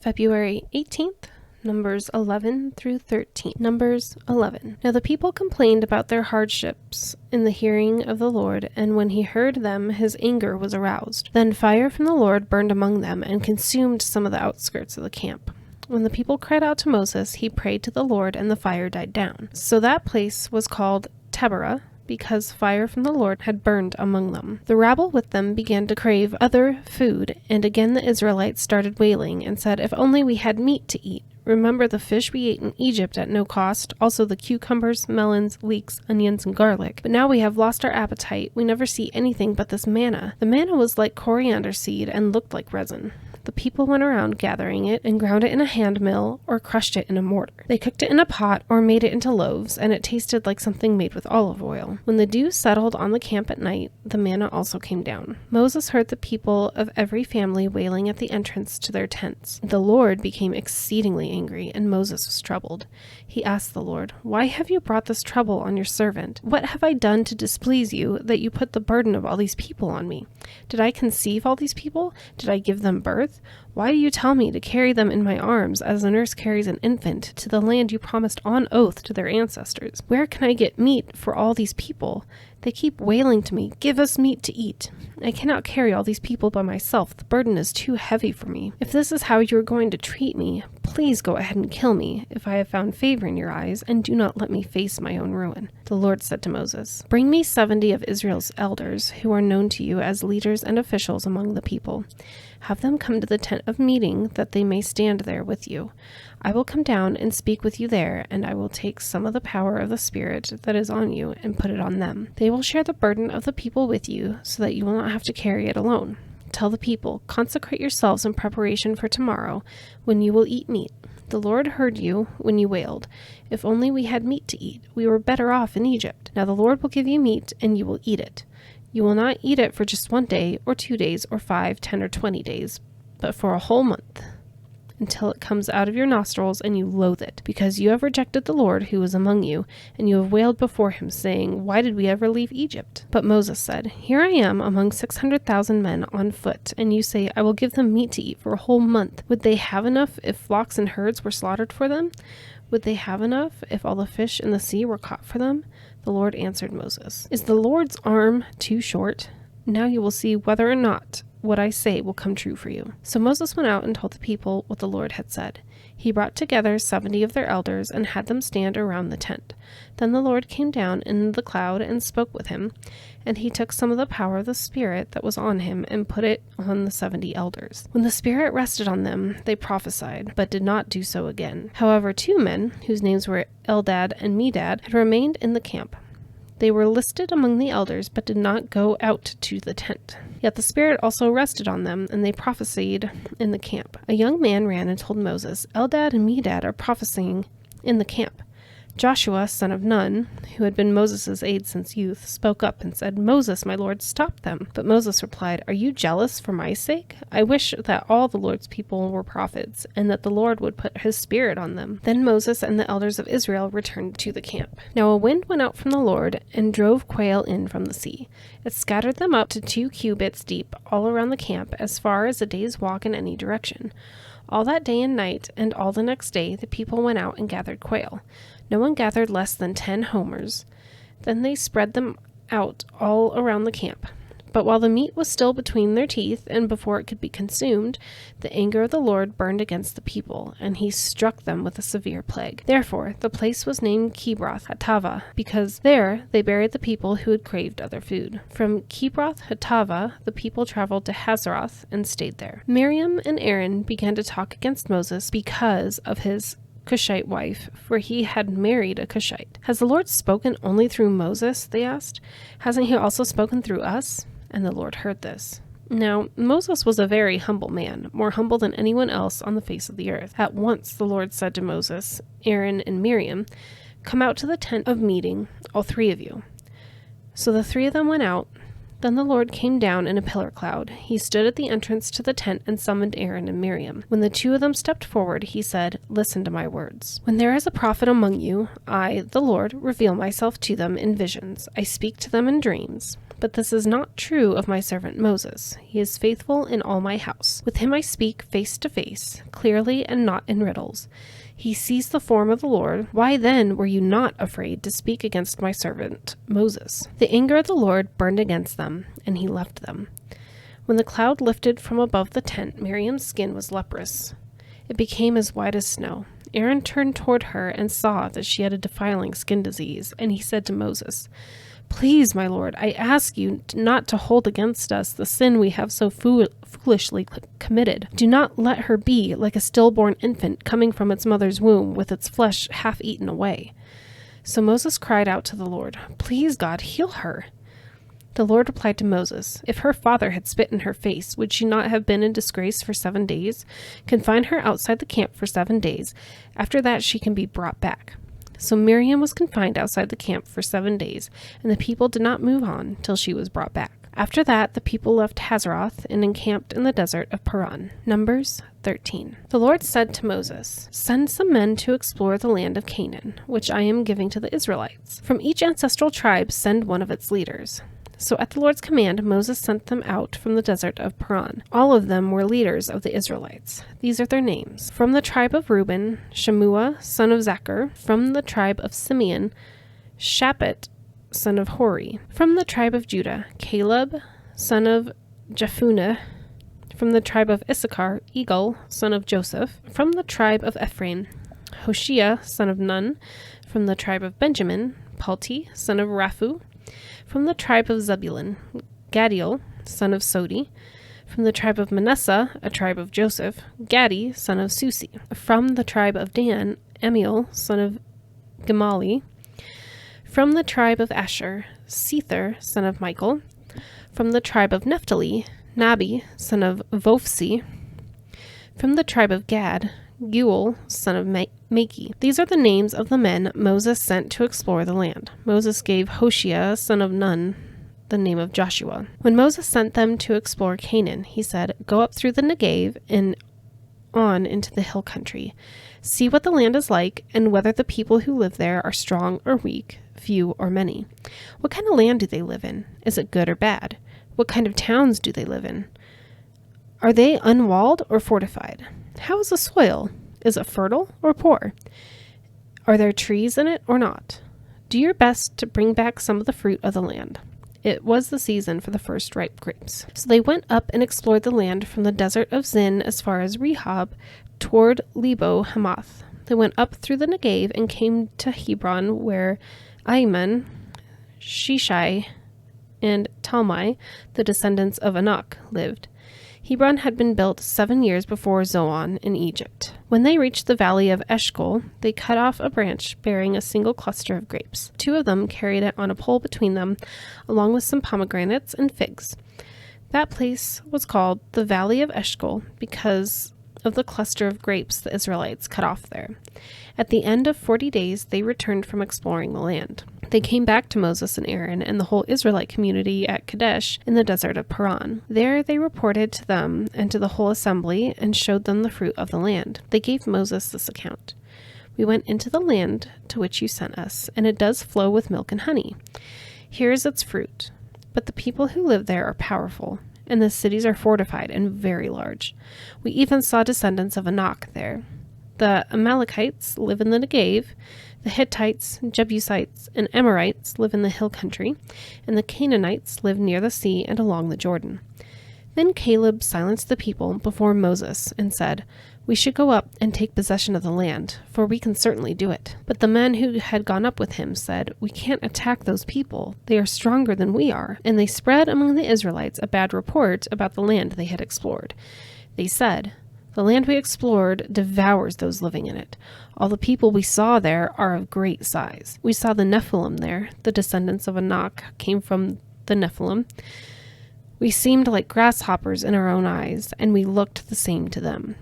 February 18th, Numbers 11 through 13. Numbers 11. Now the people complained about their hardships in the hearing of the Lord, and when he heard them, his anger was aroused. Then fire from the Lord burned among them and consumed some of the outskirts of the camp. When the people cried out to Moses, he prayed to the Lord, and the fire died down. So that place was called Taberah, because fire from the Lord had burned among them. The rabble with them began to crave other food, and again the Israelites started wailing and said, "If only we had meat to eat. Remember the fish we ate in Egypt at no cost, also the cucumbers, melons, leeks, onions, and garlic. But now we have lost our appetite. We never see anything but this manna." The manna was like coriander seed and looked like resin. The people went around gathering it and ground it in a hand mill or crushed it in a mortar. They cooked it in a pot or made it into loaves, and it tasted like something made with olive oil. When the dew settled on the camp at night, the manna also came down. Moses heard the people of every family wailing at the entrance to their tents. The Lord became exceedingly angry, and Moses was troubled. He asked the Lord, "Why have you brought this trouble on your servant? What have I done to displease you that you put the burden of all these people on me? Did I conceive all these people? Did I give them birth? Why do you tell me to carry them in my arms as a nurse carries an infant to the land you promised on oath to their ancestors? Where can I get meat for all these people? They keep wailing to me, 'Give us meat to eat.' I cannot carry all these people by myself. The burden is too heavy for me. If this is how you are going to treat me, please go ahead and kill me if I have found favor in your eyes, and do not let me face my own ruin." The Lord said to Moses, "Bring me 70 of Israel's elders who are known to you as leaders and officials among the people. Have them come to the tent of meeting that they may stand there with you. I will come down and speak with you there, and I will take some of the power of the Spirit that is on you and put it on them. They will share the burden of the people with you so that you will not have to carry it alone. Tell the people, 'Consecrate yourselves in preparation for tomorrow, when you will eat meat.' The Lord heard you when you wailed, 'If only we had meat to eat. We were better off in Egypt.' Now the Lord will give you meat, and you will eat it. You will not eat it for just 1 day, or 2 days, or 5, 10, or 20 days, but for a whole month, until it comes out of your nostrils and you loathe it, because you have rejected the Lord who is among you, and you have wailed before him, saying, 'Why did we ever leave Egypt?' But Moses said, 'Here I am among 600,000 men on foot, and you say, I will give them meat to eat for a whole month. Would they have enough if flocks and herds were slaughtered for them? Would they have enough if all the fish in the sea were caught for them?' The Lord answered Moses, 'Is the Lord's arm too short? Now you will see whether or not what I say will come true for you.' So Moses went out and told the people what the Lord had said. He brought together 70 of their elders and had them stand around the tent. Then the Lord came down in the cloud and spoke with him, and he took some of the power of the Spirit that was on him and put it on the 70 elders. When the Spirit rested on them, they prophesied, but did not do so again. However, 2 men, whose names were Eldad and Medad, had remained in the camp. They were listed among the elders, but did not go out to the tent. Yet the Spirit also rested on them, and they prophesied in the camp. A young man ran and told Moses, "Eldad and Medad are prophesying in the camp." Joshua, son of Nun, who had been Moses' aide since youth, spoke up and said, "Moses, my lord, stop them." But Moses replied, "Are you jealous for my sake? I wish that all the Lord's people were prophets, and that the Lord would put his Spirit on them." Then Moses and the elders of Israel returned to the camp. Now a wind went out from the Lord and drove quail in from the sea. It scattered them up to 2 cubits deep all around the camp, as far as a day's walk in any direction. All that day and night, and all the next day, the people went out and gathered quail. No one gathered less than 10 homers. Then they spread them out all around the camp. But while the meat was still between their teeth, and before it could be consumed, the anger of the Lord burned against the people, and he struck them with a severe plague. Therefore the place was named Kibroth Hattava, because there they buried the people who had craved other food. From Kibroth Hattava the people traveled to Hazeroth and stayed there. Miriam and Aaron began to talk against Moses because of his Cushite wife, for he had married a Cushite. "Has the Lord spoken only through Moses?" they asked. "Hasn't he also spoken through us?" And the Lord heard this. Now Moses was a very humble man, more humble than anyone else on the face of the earth. At once the Lord said to Moses, Aaron, and Miriam, "Come out to the tent of meeting, all 3 of you." So the 3 of them went out. Then the Lord came down in a pillar cloud. He stood at the entrance to the tent and summoned Aaron and Miriam. When the 2 of them stepped forward, he said, "Listen to my words. When there is a prophet among you, I, the Lord, reveal myself to them in visions. I speak to them in dreams. But this is not true of my servant Moses. He is faithful in all my house. With him I speak face to face, clearly and not in riddles. He sees the form of the Lord. Why then were you not afraid to speak against my servant Moses? The anger of the Lord burned against them, and he left them. When the cloud lifted from above the tent, Miriam's skin was leprous. It became as white as snow. Aaron turned toward her and saw that she had a defiling skin disease, and he said to Moses, "Please, my Lord, I ask you not to hold against us the sin we have so foolishly committed. Do not let her be like a stillborn infant coming from its mother's womb with its flesh half eaten away." So Moses cried out to the Lord, "Please, God, heal her." The Lord replied to Moses, "If her father had spit in her face, would she not have been in disgrace for 7 days? Confine her outside the camp for 7 days. After that she can be brought back." So Miriam was confined outside the camp for 7 days, and the people did not move on till she was brought back. After that, the people left Hazeroth and encamped in the desert of Paran. Numbers 13. The Lord said to Moses, "Send some men to explore the land of Canaan, which I am giving to the Israelites. From each ancestral tribe send one of its leaders." So at the Lord's command, Moses sent them out from the desert of Paran. All of them were leaders of the Israelites. These are their names. From the tribe of Reuben, Shemua, son of Zachar. From the tribe of Simeon, Shaphat, son of Hori. From the tribe of Judah, Caleb, son of Jephunneh. From the tribe of Issachar, Egal, son of Joseph. From the tribe of Ephraim, Hoshea, son of Nun. From the tribe of Benjamin, Palti, son of Raphu. From the tribe of Zebulun, Gadiel, son of Sodi. From the tribe of Manasseh, a tribe of Joseph, Gadi, son of Susi. From the tribe of Dan, Amiel, son of Gemali. From the tribe of Asher, Sether, son of Michael. From the tribe of Naphtali, Nabi, son of Vophsi. From the tribe of Gad, Guel, son of Maki. These are the names of the men Moses sent to explore the land. Moses gave Hoshea, son of Nun, the name of Joshua. When Moses sent them to explore Canaan, he said, "Go up through the Negev and on into the hill country. See what the land is like, and whether the people who live there are strong or weak, few or many. What kind of land do they live in? Is it good or bad? What kind of towns do they live in? Are they unwalled or fortified? How is the soil? Is it fertile or poor? Are there trees in it or not? Do your best to bring back some of the fruit of the land." It was the season for the first ripe grapes. So they went up and explored the land from the desert of Zin as far as Rehob toward Lebo Hamath. They went up through the Negev and came to Hebron, where Ahiman, Shishai, and Talmai, the descendants of Anak, lived. Hebron had been built 7 years before Zoan in Egypt. When they reached the valley of Eshcol, they cut off a branch bearing a single cluster of grapes. 2 of them carried it on a pole between them, along with some pomegranates and figs. That place was called the Valley of Eshcol because of the cluster of grapes the Israelites cut off there. At the end of 40 days, they returned from exploring the land. They came back to Moses and Aaron and the whole Israelite community at Kadesh in the desert of Paran. There they reported to them and to the whole assembly and showed them the fruit of the land. They gave Moses this account. "We went into the land to which you sent us, and it does flow with milk and honey. Here is its fruit. But the people who live there are powerful, and the cities are fortified and very large. We even saw descendants of Anak there. The Amalekites live in the Negev. The Hittites, Jebusites, and Amorites live in the hill country, and the Canaanites live near the sea and along the Jordan." Then Caleb silenced the people before Moses and said, "We should go up and take possession of the land, for we can certainly do it." But the men who had gone up with him said, "We can't attack those people. They are stronger than we are." And they spread among the Israelites a bad report about the land they had explored. They said, "The land we explored devours those living in it. All the people we saw there are of great size. We saw the Nephilim there. The descendants of Anak came from the Nephilim. We seemed like grasshoppers in our own eyes, and we looked the same to them."